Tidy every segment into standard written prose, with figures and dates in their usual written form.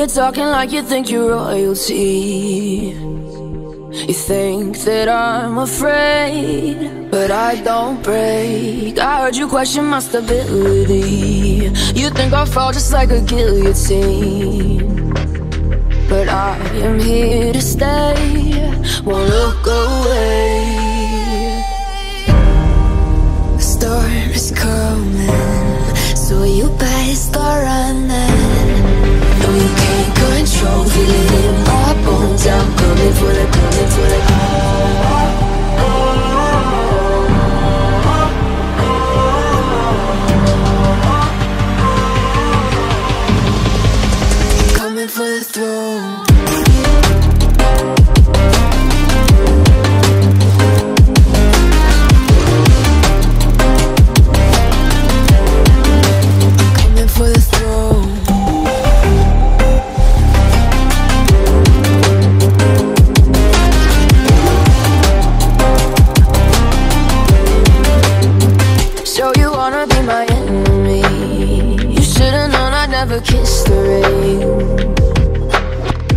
You're talking like you think you're royalty. You think that I'm afraid, but I don't break. I heard you question my stability. You think I'll fall just like a guillotine, but I am here to stay, won't look away. The storm is coming, so you better start running. No, you can't control, feel it in my bones. I'm coming for the, coming for the. Coming for the throne. Coming for the throne. So you wanna be my enemy? You should've known I'd never kiss the rain.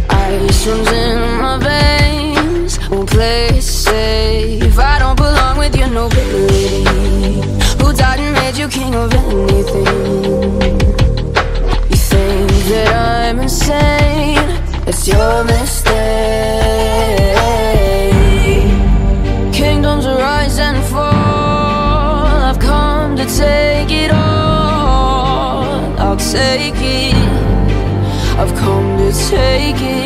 Ice runs in my veins, won't play it safe. I don't belong with your nobility. Who died and made you king of anything? You think that I'm insane? It's your mistake. Kingdoms rise and fall, I've come to take it all. I'll take it, I've come to take it.